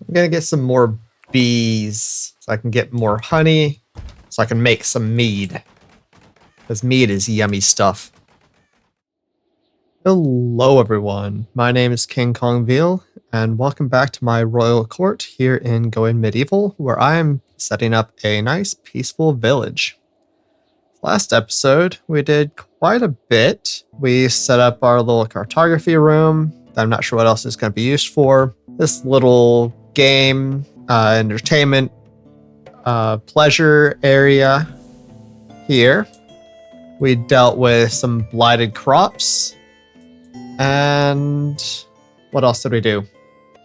I'm gonna get some more bees so I can get more honey so I can make some mead. Because mead is yummy stuff. Hello everyone, my name is King Kongville, and welcome back to my royal court here in Going Medieval, where I am setting up a nice peaceful village. Last episode, we did quite a bit. We set up our little cartography room. I'm not sure what else it's going to be used for. This little game, entertainment, pleasure area here. We dealt with some blighted crops. And what else did we do?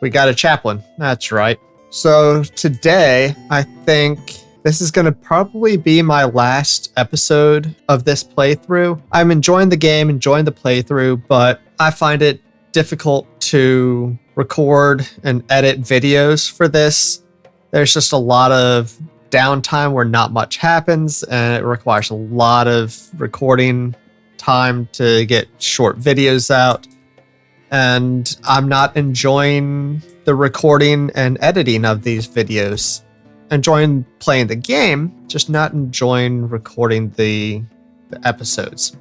We got a chaplain. That's right. So today, I think this is going to probably be my last episode of this playthrough. I'm enjoying the game, enjoying the playthrough, but I find it difficult to record and edit videos for this. There's just a lot of downtime where not much happens, and it requires a lot of recording time to get short videos out. And I'm not enjoying the recording and editing of these videos. Enjoying playing the game, just not enjoying recording the episodes.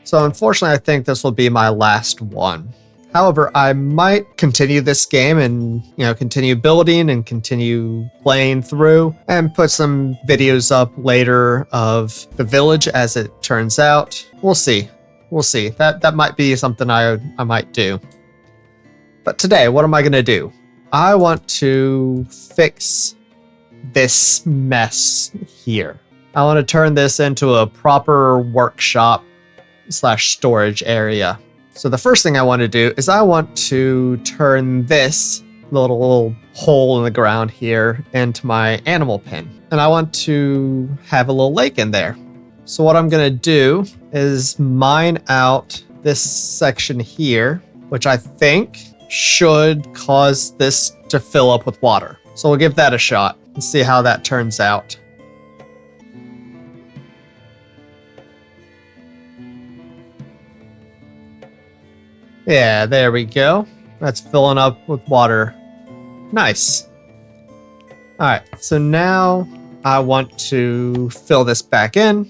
So unfortunately, I think this will be my last one. However, I might continue this game and continue building and continue playing through and put some videos up later of the village as it turns out. We'll see. We'll see. That might be something I might do. But today, what am I going to do? I want to fix this mess here. I want to turn this into a proper workshop / storage area. So the first thing I want to do is I want to turn this little hole in the ground here into my animal pen. And I want to have a little lake in there. So what I'm going to do is mine out this section here, which I think should cause this to fill up with water. So we'll give that a shot and see how that turns out. Yeah, there we go. That's filling up with water. Nice. All right, so now I want to fill this back in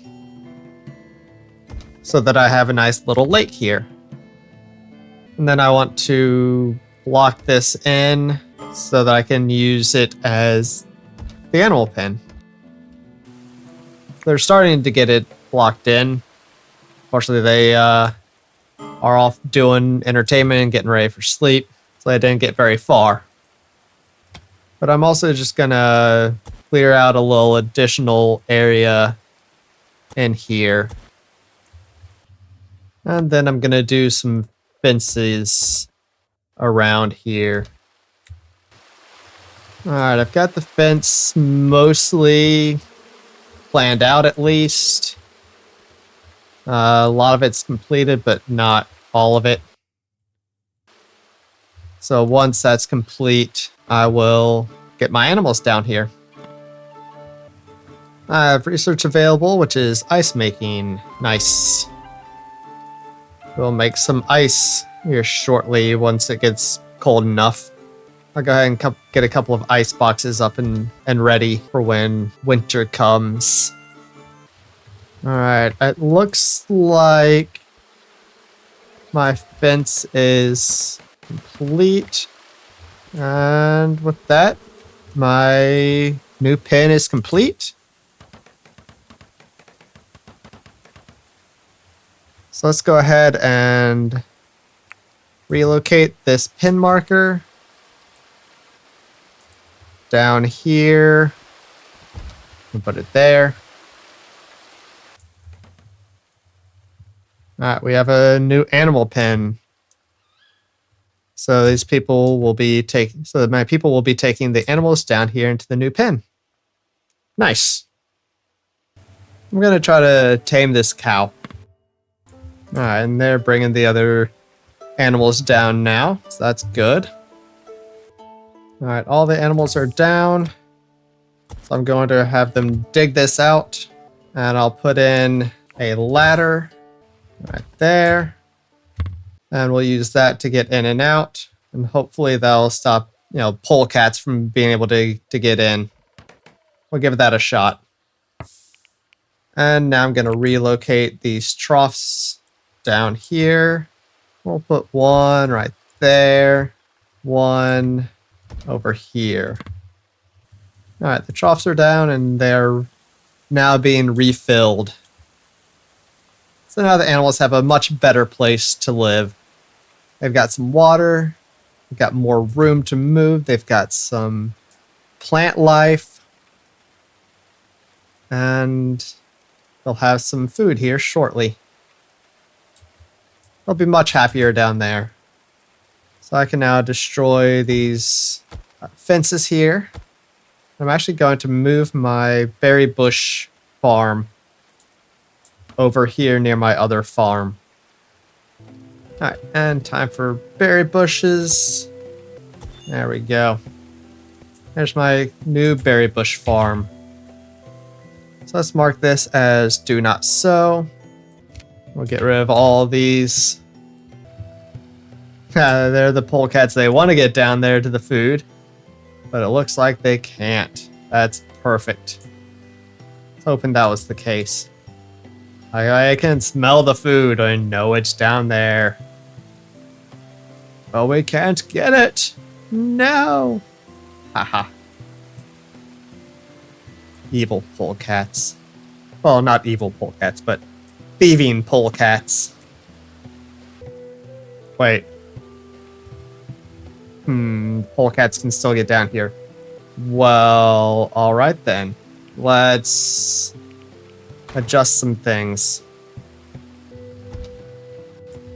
so that I have a nice little lake here. And then I want to block this in so that I can use it as the animal pen. They're starting to get it blocked in. Fortunately, they are off doing entertainment and getting ready for sleep, so I didn't get very far. But I'm also just gonna clear out a little additional area in here. And then I'm gonna do some fences around here. Alright, I've got the fence mostly planned out at least. A lot of it's completed, but not all of it. So once that's complete, I will get my animals down here. I have research available, which is ice making. Nice. We'll make some ice here shortly once it gets cold enough. I'll go ahead and get a couple of ice boxes up and ready for when winter comes. Alright, it looks like my fence is complete. And with that, my new pen is complete. So let's go ahead and relocate this pin marker down here and put it there. All right, we have a new animal pen. So these people will be my people will be taking the animals down here into the new pen. Nice. I'm gonna try to tame this cow. All right, and they're bringing the other animals down now, so that's good. All right, all the animals are down. So I'm going to have them dig this out, and I'll put in a ladder right there. And we'll use that to get in and out. And hopefully that'll stop polecats from being able to get in. We'll give that a shot. And now I'm going to relocate these troughs down here. We'll put one right there, one over here. All right, the troughs are down and they're now being refilled. So now the animals have a much better place to live. They've got some water, they've got more room to move, they've got some plant life, and they'll have some food here shortly. They'll be much happier down there. So I can now destroy these fences here. I'm actually going to move my berry bush farm over here near my other farm. Alright, and time for berry bushes. There we go. There's my new berry bush farm. So let's mark this as do not sow. We'll get rid of all these. They're the polecats. They want to get down there to the food, but it looks like they can't. That's perfect. I was hoping that was the case. I can smell the food. I know it's down there. But we can't get it. No. Haha. Evil polecats. Well, not evil polecats, but thieving polecats. Wait. Polecats can still get down here. Well, alright then. Let's adjust some things.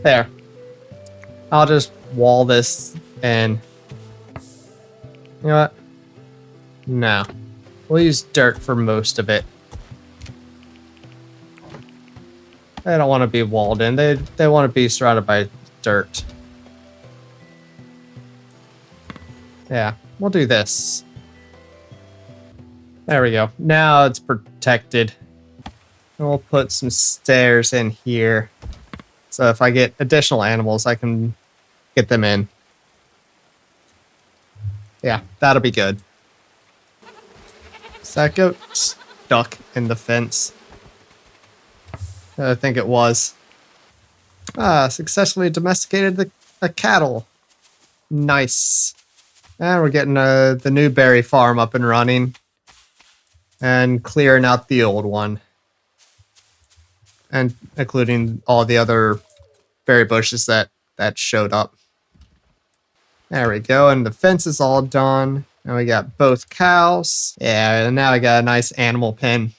There. I'll just wall this in. You know what? No. We'll use dirt for most of it. They don't want to be walled in. They want to be surrounded by dirt. Yeah, we'll do this. There we go. Now it's protected. And we'll put some stairs in here. So if I get additional animals, I can get them in. Yeah, that'll be good. Is that goat stuck in the fence? I think it was. Successfully domesticated the cattle. Nice. And we're getting the new berry farm up and running. And clearing out the old one. And including all the other berry bushes that showed up. There we go, and the fence is all done. And we got both cows. Yeah, and now I got a nice animal pen.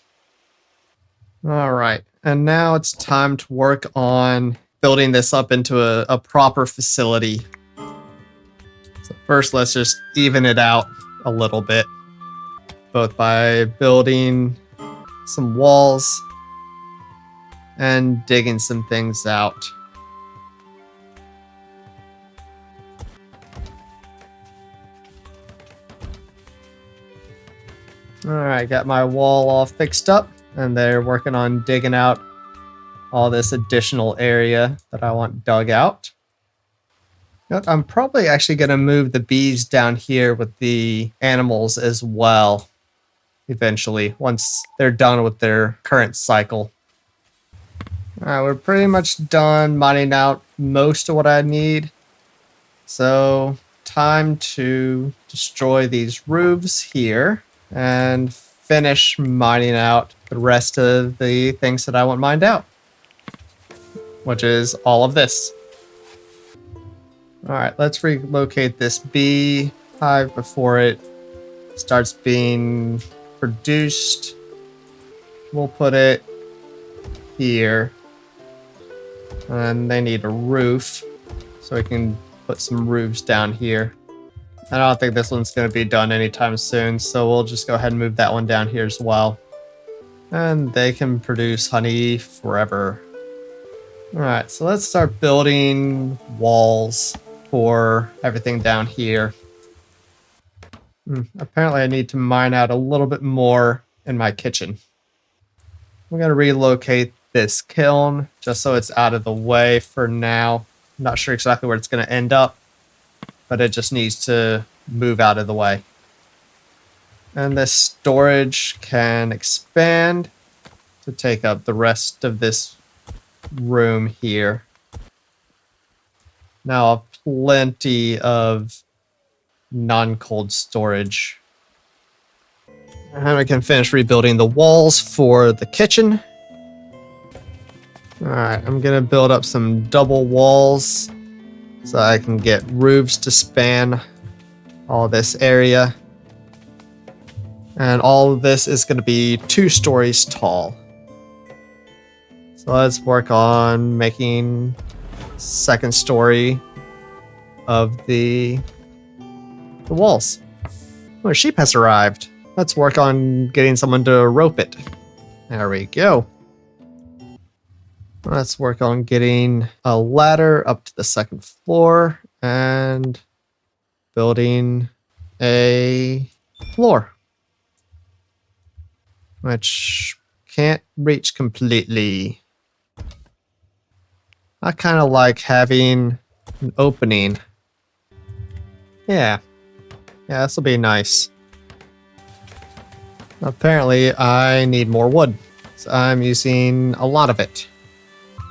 Alright, and now it's time to work on building this up into a proper facility. So first, let's just even it out a little bit. Both by building some walls and digging some things out. Alright, got my wall all fixed up, and they're working on digging out all this additional area that I want dug out. I'm probably actually going to move the bees down here with the animals as well, eventually, once they're done with their current cycle. Alright, we're pretty much done mining out most of what I need. So, time to destroy these roofs here and finish mining out the rest of the things that I want mined out, which is all of this. Alright, let's relocate this bee hive before it starts being produced. We'll put it here. And they need a roof, so we can put some roofs down here. I don't think this one's going to be done anytime soon, so we'll just go ahead and move that one down here as well. And they can produce honey forever. Alright, so let's start building walls for everything down here. Apparently I need to mine out a little bit more in my kitchen. I'm going to relocate this kiln just so it's out of the way for now. I'm not sure exactly where it's going to end up, but it just needs to move out of the way. And this storage can expand to take up the rest of this room here. Now, plenty of non-cold storage. And we can finish rebuilding the walls for the kitchen. Alright, I'm gonna build up some double walls so I can get roofs to span all this area. And all of this is gonna be 2 stories tall. So let's work on making second story of the walls. Oh, a sheep has arrived. Let's work on getting someone to rope it. There we go. Let's work on getting a ladder up to the second floor and building a floor, which can't reach completely. I kind of like having an opening. Yeah, this will be nice. Apparently, I need more wood, so I'm using a lot of it.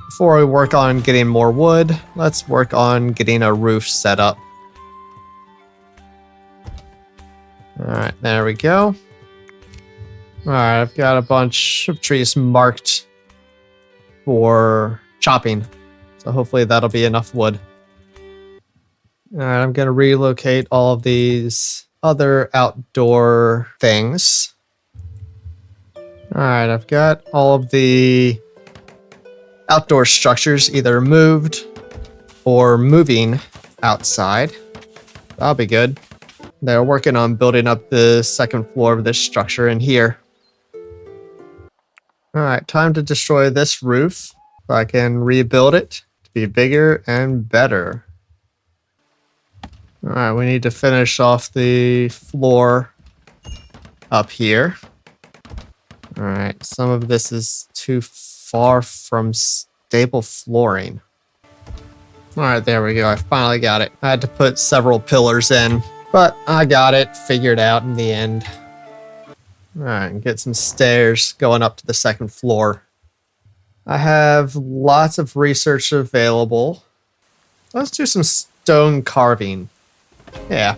Before we work on getting more wood, let's work on getting a roof set up. Alright, there we go. Alright, I've got a bunch of trees marked for chopping, so hopefully that'll be enough wood. Alright, I'm going to relocate all of these other outdoor things. Alright, I've got all of the outdoor structures either moved or moving outside. That'll be good. They're working on building up the second floor of this structure in here. Alright, time to destroy this roof so I can rebuild it to be bigger and better. Alright, we need to finish off the floor up here. Alright, some of this is too far from stable flooring. Alright, there we go. I finally got it. I had to put several pillars in, but I got it figured out in the end. Alright, and get some stairs going up to the second floor. I have lots of research available. Let's do some stone carving. Yeah.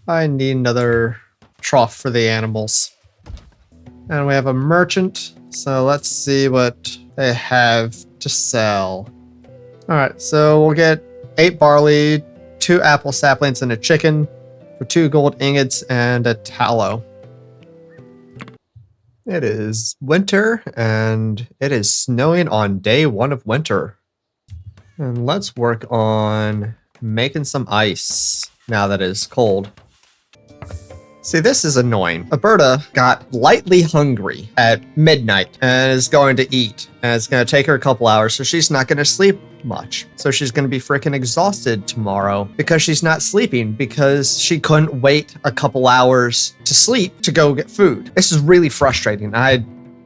I need another trough for the animals. And we have a merchant, so let's see what they have to sell. Alright, so we'll get 8 barley, 2 apple saplings, and a chicken for 2 gold ingots and a tallow. It is winter, and it is snowing on day 1 of winter. And let's work on making some ice now that it is cold. See, this is annoying. Alberta got lightly hungry at midnight and is going to eat. And it's going to take her a couple hours, so she's not going to sleep much. So she's going to be freaking exhausted tomorrow because she's not sleeping because she couldn't wait a couple hours to sleep to go get food. This is really frustrating. I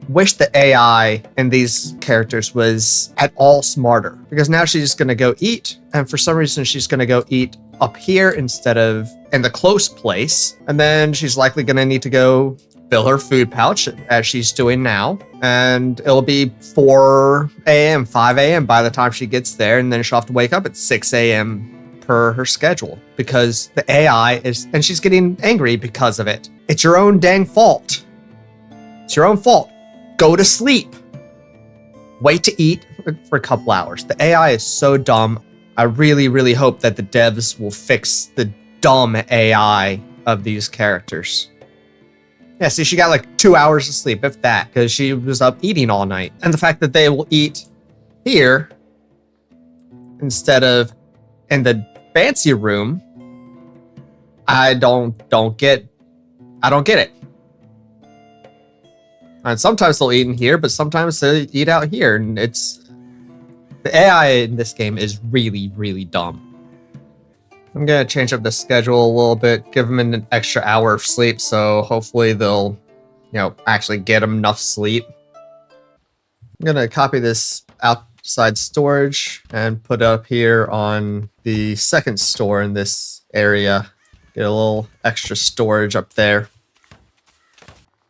wish the AI in these characters was at all smarter because now she's going to go eat. And for some reason, she's going to go eat up here instead of in the close place. And then she's likely going to need to go fill her food pouch as she's doing now. And it'll be 4 a.m., 5 a.m. by the time she gets there. And then she'll have to wake up at 6 a.m. per her schedule because the AI is, and she's getting angry because of it. It's your own dang fault. It's your own fault. Go to sleep. Wait to eat for a couple hours. The AI is so dumb. I really, really hope that the devs will fix the dumb AI of these characters. Yeah, see, she got like 2 hours of sleep, if that, because she was up eating all night. And the fact that they will eat here instead of in the fancy room, I don't get it. And sometimes they'll eat in here, but sometimes they eat out here, and the AI in this game is really, really dumb. I'm going to change up the schedule a little bit, give them an extra hour of sleep, so hopefully they'll, actually get them enough sleep. I'm going to copy this outside storage and put it up here on the second store in this area. Get a little extra storage up there.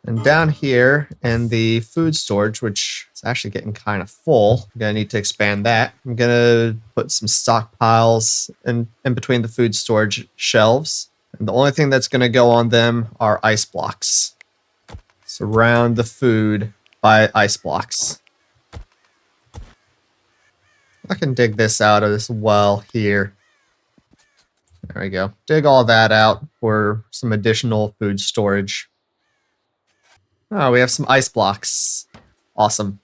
And down here in the food storage, which is actually getting kind of full, I'm going to need to expand that. I'm going to put some stockpiles in between the food storage shelves. And the only thing that's going to go on them are ice blocks. Surround the food by ice blocks. I can dig this out of this well here. There we go. Dig all that out for some additional food storage. Oh, we have some ice blocks. Awesome.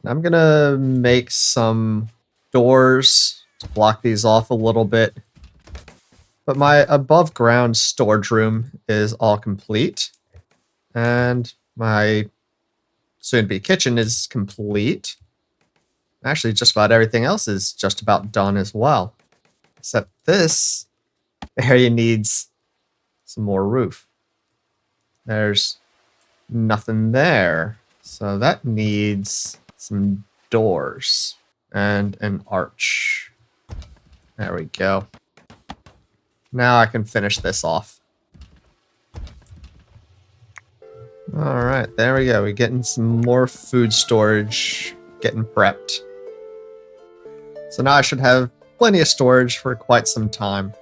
And I'm gonna make some doors to block these off a little bit. But my above ground storage room is all complete. And my soon-to-be kitchen is complete. Actually, just about everything else is just about done as well. Except this area needs some more roof. There's nothing there. So that needs some doors and an arch. There we go. Now I can finish this off. All right, there we go. We're getting some more food storage, getting prepped. So now I should have plenty of storage for quite some time.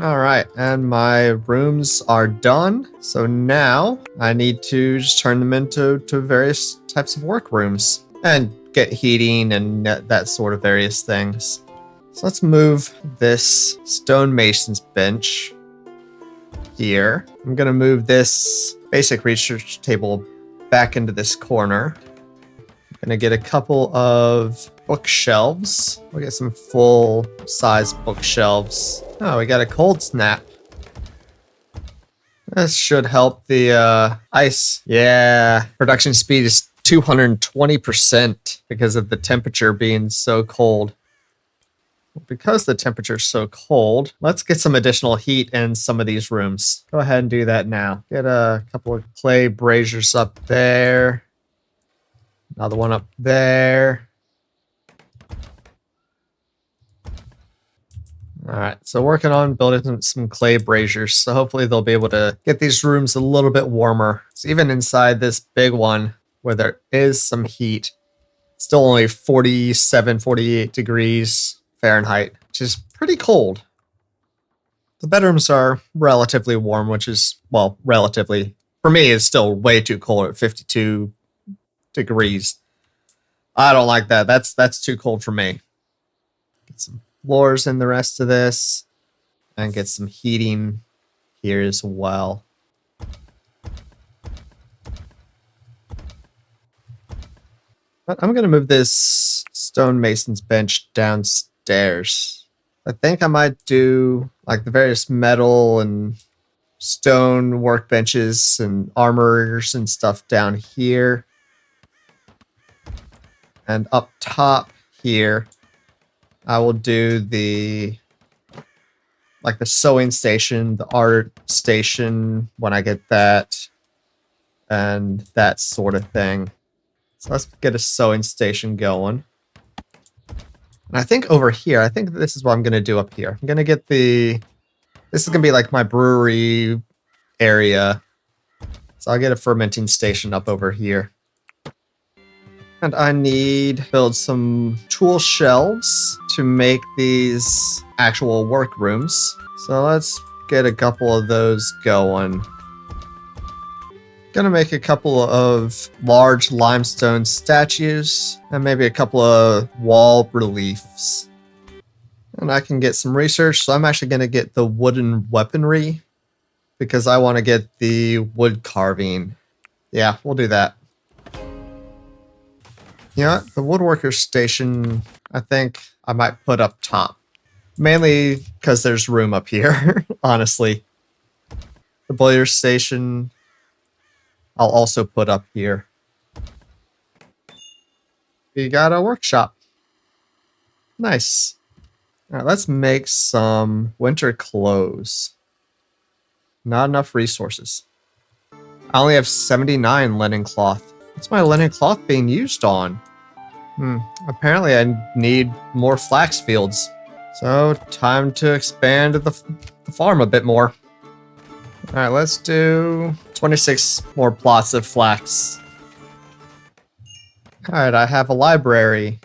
All right, and my rooms are done. So now I need to just turn them into various types of work rooms and get heating and that sort of various things. So let's move this stonemason's bench here. I'm gonna move this basic research table back into this corner. I'm gonna get a couple of bookshelves. We'll get some full-size bookshelves. Oh, we got a cold snap. This should help the ice. Yeah, production speed is 220% because of the temperature being so cold. Because the temperature is so cold, let's get some additional heat in some of these rooms. Go ahead and do that now. Get a couple of clay braziers up there. Another one up there. All right, so working on building some clay braziers. So hopefully they'll be able to get these rooms a little bit warmer. So even inside this big one where there is some heat, still only 47, 48 degrees Fahrenheit, which is pretty cold. The bedrooms are relatively warm, which is, well, relatively. For me, it's still way too cold at 52 degrees. I don't like that. That's too cold for me. Get some floors in the rest of this and get some heating here as well. But I'm going to move this stonemason's bench downstairs. I think I might do like the various metal and stone workbenches and armors and stuff down here. And up top here, I will do the sewing station, the art station when I get that, and that sort of thing. So let's get a sewing station going. And I think over here, I think this is what I'm going to do up here. I'm going to get this is going to be like my brewery area. So I'll get a fermenting station up over here. And I need to build some tool shelves to make these actual work rooms. So let's get a couple of those going. Gonna make a couple of large limestone statues and maybe a couple of wall reliefs. And I can get some research. So I'm actually gonna get the wooden weaponry because I want to get the wood carving. Yeah, we'll do that. Yeah, the woodworker station, I think I might put up top. Mainly because there's room up here, honestly. The boiler station, I'll also put up here. We got a workshop. Nice. All right, let's make some winter clothes. Not enough resources. I only have 79 linen cloth. What's my linen cloth being used on? Apparently I need more flax fields. So time to expand the farm a bit more. All right, let's do 26 more plots of flax. All right, I have a library.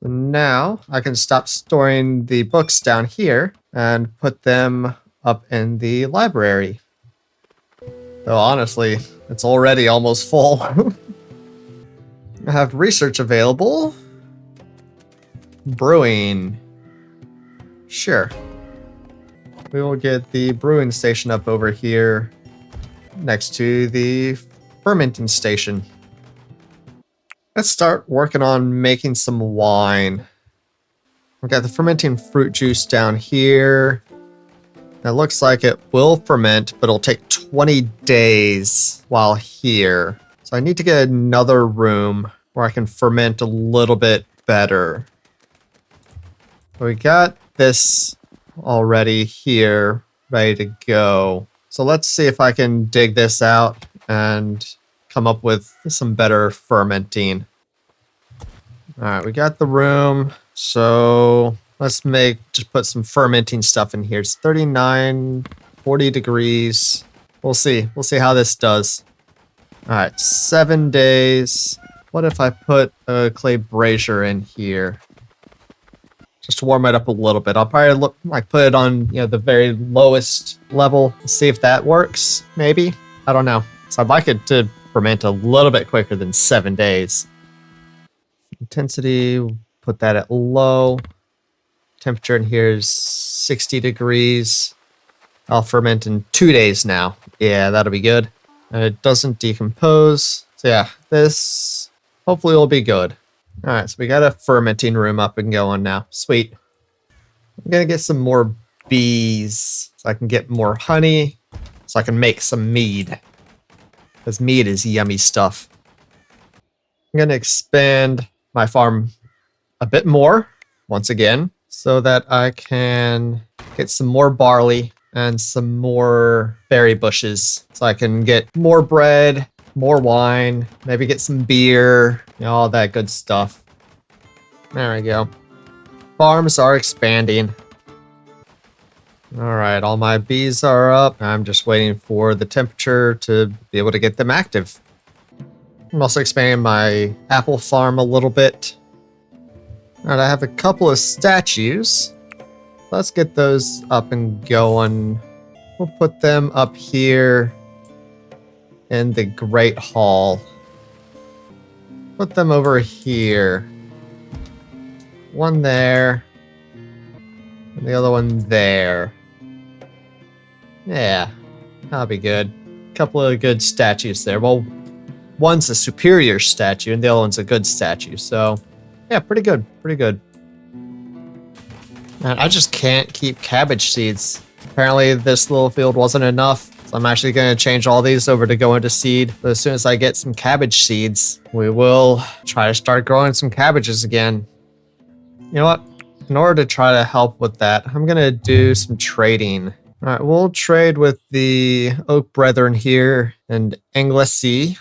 Now I can stop storing the books down here and put them up in the library. Though honestly, it's already almost full. I have research available. Brewing. Sure. We will get the brewing station up over here next to the fermenting station. Let's start working on making some wine. We've got the fermenting fruit juice down here. It looks like it will ferment, but it'll take 20 days while here. So I need to get another room where I can ferment a little bit better. We got this already here, ready to go. So let's see if I can dig this out and come up with some better fermenting. All right, we got the room. So let's just put some fermenting stuff in here. It's 39, 40 degrees. We'll see how this does. All right, 7 days. What if I put a clay brazier in here? Just to warm it up a little bit. I'll probably put it on, the very lowest level. See if that works, maybe. I don't know. So I'd like it to ferment a little bit quicker than 7 days. Intensity, put that at low. Temperature in here is 60 degrees. I'll ferment in 2 days now. Yeah, that'll be good. And it doesn't decompose. So yeah, this hopefully will be good. All right, so we got a fermenting room up and going now. Sweet. I'm gonna get some more bees so I can get more honey, so I can make some mead. Because mead is yummy stuff. I'm gonna expand my farm a bit more, once again, so that I can get some more barley and some more berry bushes, so I can get more bread, more wine, maybe get some beer, all that good stuff. There we go. Farms are expanding. All right, all my bees are up. I'm just waiting for the temperature to be able to get them active. I'm also expanding my apple farm a little bit. All right, I have a couple of statues. Let's get those up and going. We'll put them up here in the Great Hall. Put them over here. One there. And the other one there. Yeah, that'll be good. Couple of good statues there. Well, one's a superior statue and the other one's a good statue. So, yeah, pretty good. Pretty good. Man, I just can't keep cabbage seeds. Apparently this little field wasn't enough. So I'm actually going to change all these over to go into seed. But as soon as I get some cabbage seeds, we will try to start growing some cabbages again. You know what? In order to try to help with that, I'm going to do some trading. All right, we'll trade with the Oak Brethren here and Anglesey.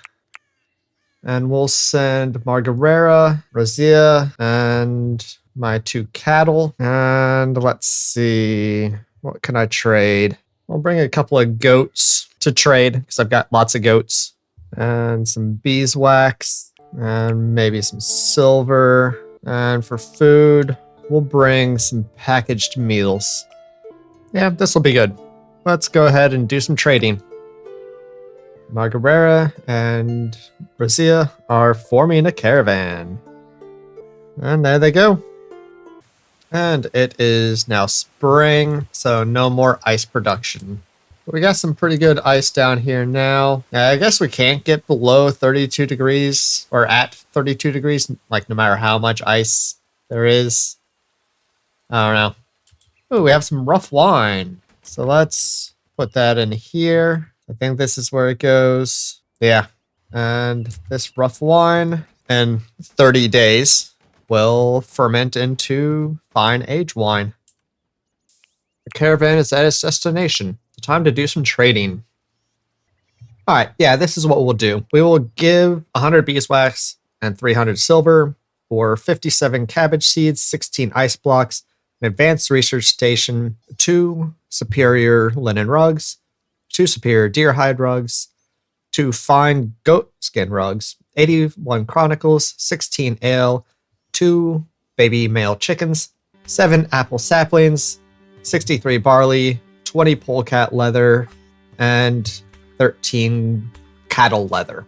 And we'll send Margarera, Rosia, and my 2 cattle. And let's see, what can I trade? I'll bring a couple of goats to trade because I've got lots of goats. And some beeswax and maybe some silver. And for food, we'll bring some packaged meals. Yeah, this will be good. Let's go ahead and do some trading. Margarera and Rosia are forming a caravan. And there they go. And it is now spring, so no more ice production. But we got some pretty good ice down here now. I guess we can't get below 32 degrees or at 32 degrees, like no matter how much ice there is. I don't know. Oh, we have some rough wine. So let's put that in here. I think this is where it goes. Yeah. And this rough wine in 30 days will ferment into fine aged wine. The caravan is at its destination. Time to do some trading. All right, yeah, this is what we'll do. We will give 100 beeswax and 300 silver for 57 cabbage seeds, 16 ice blocks, an advanced research station, 2 superior linen rugs, 2 superior deer hide rugs, 2 fine goat skin rugs, 81 chronicles, 16 ale, 2 baby male chickens, 7 apple saplings, 63 barley, 20 polecat leather, and 13 cattle leather.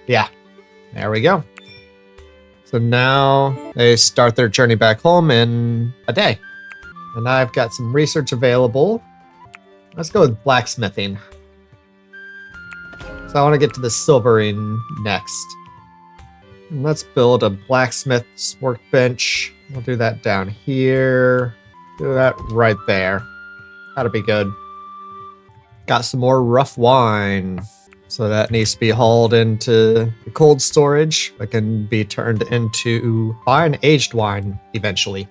Yeah, there we go. So now they start their journey back home in a day. And I've got some research available. Let's go with blacksmithing. So I want to get to the silvering next. And let's build a blacksmith's workbench. We'll do that down here. Do that right there. That'll be good. Got some more rough wine. So that needs to be hauled into the cold storage. That can be turned into fine aged wine eventually.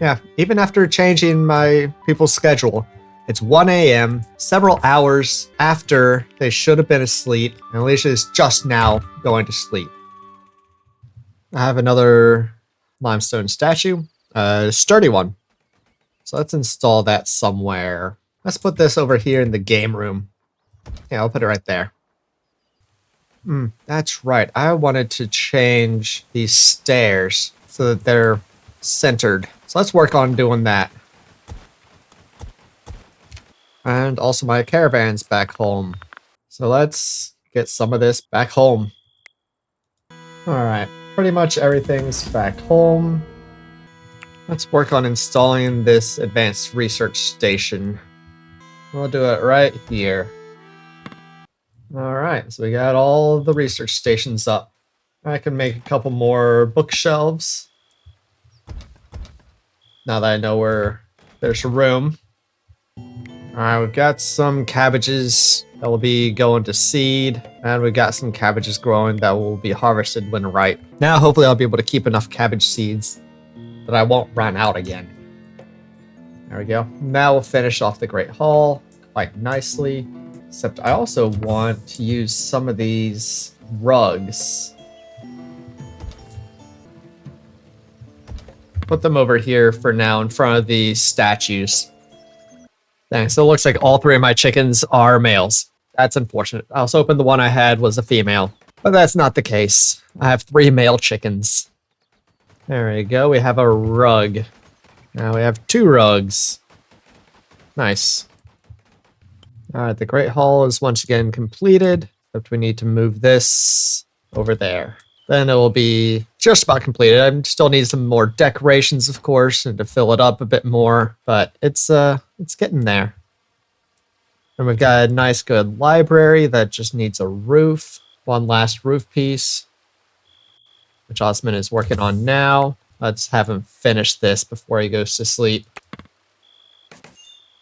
Yeah, even after changing my people's schedule, it's 1 a.m., several hours after they should have been asleep, and Alicia is just now going to sleep. I have another limestone statue, a sturdy one. So let's install that somewhere. Let's put this over here in the game room. Yeah, I'll put it right there. That's right. I wanted to change these stairs so that they're centered. So let's work on doing that. And also my caravan's back home. So let's get some of this back home. Alright, pretty much everything's back home. Let's work on installing this advanced research station. We'll do it right here. Alright, so we got all the research stations up. I can make a couple more bookshelves. Now that I know where there's room. Alright, we've got some cabbages that will be going to seed. And we've got some cabbages growing that will be harvested when ripe. Now hopefully I'll be able to keep enough cabbage seeds that I won't run out again. There we go. Now we'll finish off the Great Hall quite nicely. Except I also want to use some of these rugs. Put them over here for now in front of the statues. Dang, so it looks like all 3 of my chickens are males. That's unfortunate. I was hoping the one I had was a female, but that's not the case. I have 3 male chickens. There we go. We have a rug. Now we have 2 rugs. Nice. Alright, the Great Hall is once again completed, except we need to move this over there. Then it will be just about completed. I still need some more decorations, of course, and to fill it up a bit more, but it's getting there. And we've got a nice, good library that just needs a roof. One last roof piece, which Osman is working on now. Let's have him finish this before he goes to sleep.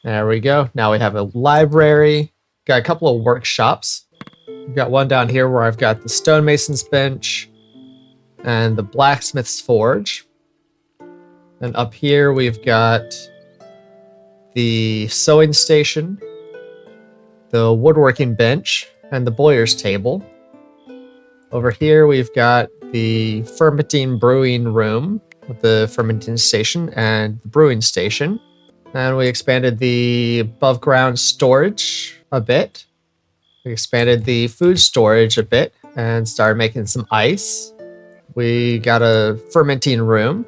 There we go. Now we have a library. Got a couple of workshops. We've got one down here where I've got the stonemason's bench and the blacksmith's forge. And up here we've got the sewing station, the woodworking bench, and the bowyer's table. Over here we've got the fermenting brewing room with the fermenting station and the brewing station. And we expanded the above ground storage a bit. We expanded the food storage a bit and started making some ice. We got a fermenting room.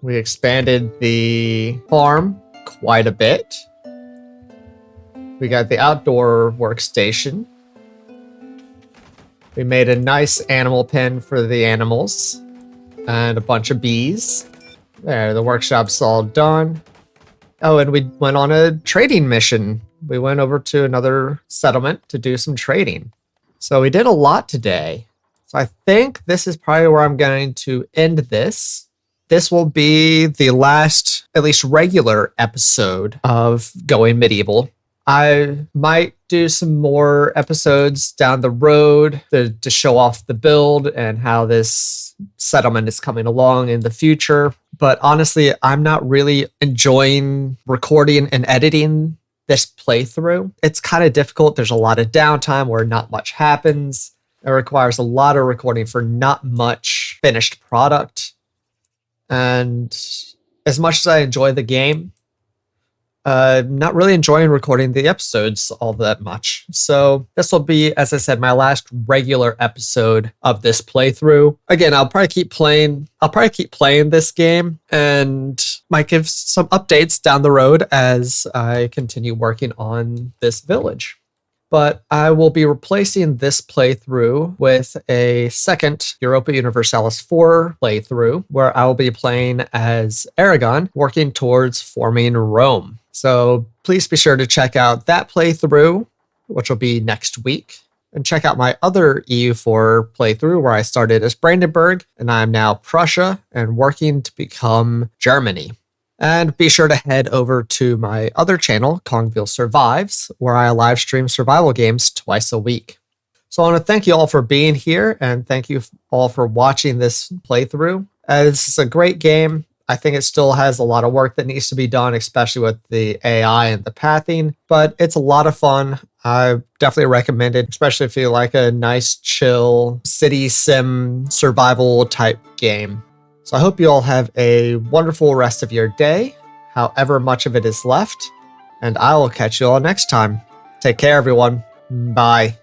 We expanded the farm quite a bit. We got the outdoor workstation. We made a nice animal pen for the animals and a bunch of bees. There, the workshop's all done. Oh, and we went on a trading mission. We went over to another settlement to do some trading. So we did a lot today. So I think this is probably where I'm going to end this. This will be the last, at least regular episode of Going Medieval. I might do some more episodes down the road to show off the build and how this settlement is coming along in the future. But honestly, I'm not really enjoying recording and editing this playthrough. It's kind of difficult. There's a lot of downtime where not much happens. It requires a lot of recording for not much finished product. And as much as I enjoy the game, not really enjoying recording the episodes all that much. So this will be, as I said, my last regular episode of this playthrough. Again, I'll probably keep playing this game and might give some updates down the road as I continue working on this village. But I will be replacing this playthrough with a second Europa Universalis 4 playthrough, where I will be playing as Aragon, working towards forming Rome. So please be sure to check out that playthrough, which will be next week. And check out my other EU4 playthrough, where I started as Brandenburg, and I'm now Prussia, and working to become Germany. And be sure to head over to my other channel, Kongville Survives, where I live stream survival games twice a week. So I want to thank you all for being here, and thank you all for watching this playthrough. This is a great game. I think it still has a lot of work that needs to be done, especially with the AI and the pathing, but it's a lot of fun. I definitely recommend it, especially if you like a nice, chill, city sim survival type game. So I hope you all have a wonderful rest of your day, however much of it is left, and I will catch you all next time. Take care, everyone. Bye.